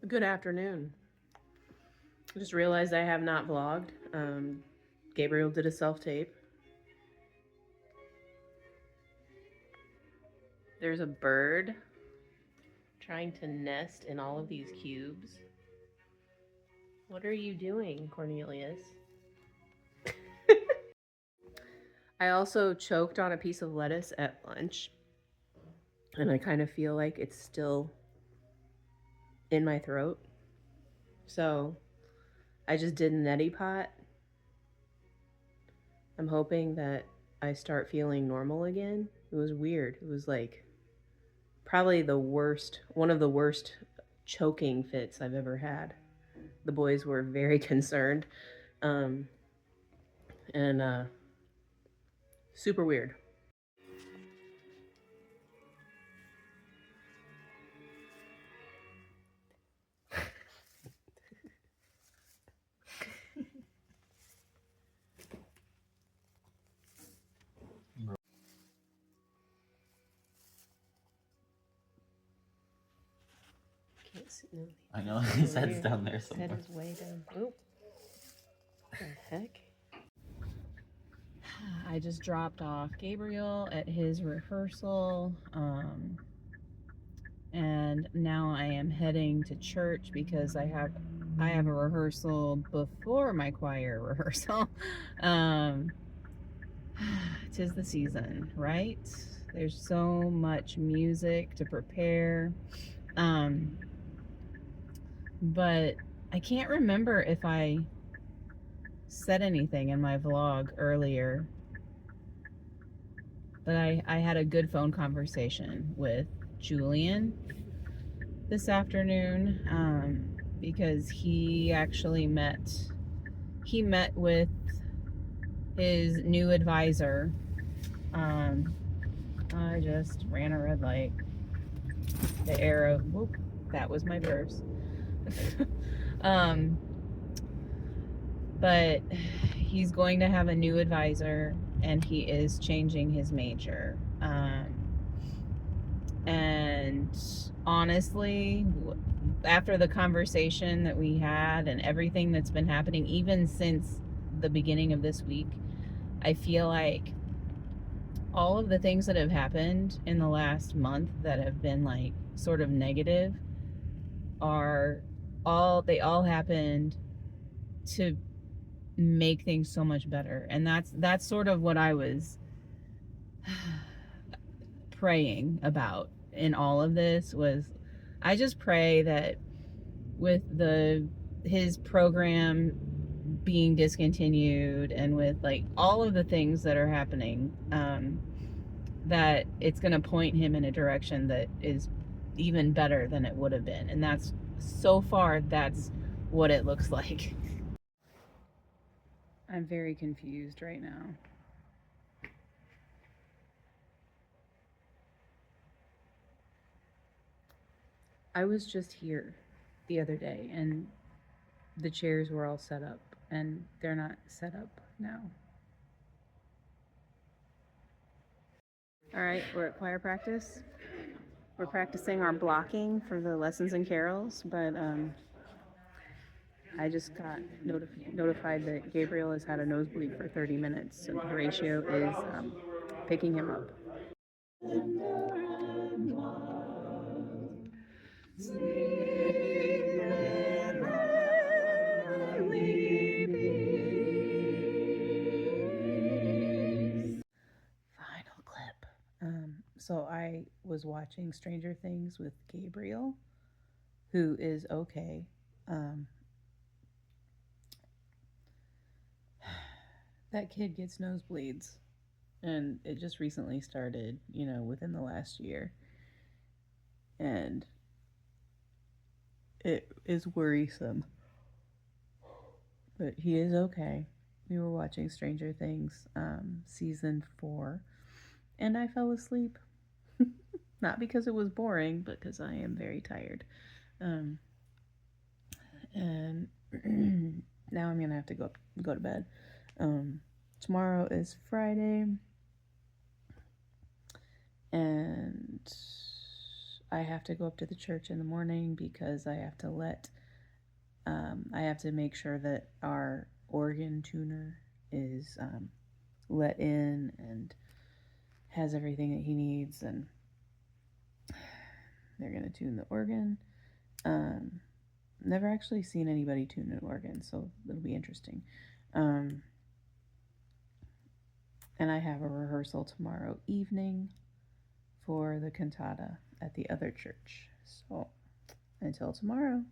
Good afternoon. I just realized I have not vlogged. Gabriel did a self-tape. There's a bird trying to nest in all of these cubes. What are you doing, Cornelius? I also choked on a piece of lettuce at lunch, and I kind of feel like it's still in my throat. So I just did an neti pot. I'm hoping that I start feeling normal again. It was weird. It was like probably one of the worst choking fits I've ever had. The boys were very concerned, um, and super weird. Can't see. No, I know, his head's down there his somewhere. head is way down. Oh, what the heck? I just dropped off Gabriel at his rehearsal, and now I am heading to church because I have a rehearsal before my choir rehearsal. um, 'Tis the season, right? There's so much music to prepare. But I can't remember if I said anything in my vlog earlier, but I had a good phone conversation with Julian this afternoon, because he actually met with his new advisor. I just ran a red light. The arrow, whoop, that was my purse. But he's going to have a new advisor, and he is changing his major. And honestly, after the conversation that we had and everything that's been happening, even since the beginning of this week, I feel like all of the things that have happened in the last month that have been like sort of negative they all happened to make things so much better. And that's sort of what I was praying about in all of this. Was I just pray that with his program being discontinued and with like all of the things that are happening, that it's going to point him in a direction that is even better than it would have been. And that's so far, that's what it looks like. I'm very confused right now. I was just here the other day and the chairs were all set up, and they're not set up now. All right, we're at choir practice. We're practicing our blocking for the lessons and carols, but I just got notified that Gabriel has had a nosebleed for 30 minutes, so Horatio is picking him up. Final clip. So I was watching Stranger Things with Gabriel, who is okay. That kid gets nosebleeds, and it just recently started, within the last year. And it is worrisome. But he is okay. We were watching Stranger Things, season 4, and I fell asleep. Not because it was boring, but because I am very tired. And now I'm gonna have to go to bed. Tomorrow is Friday, and I have to go up to the church in the morning because I have to I have to make sure that our organ tuner is let in and has everything that he needs, and they're going to tune the organ. Never actually seen anybody tune an organ, so it'll be interesting. And I have a rehearsal tomorrow evening for the cantata at the other church. So until tomorrow.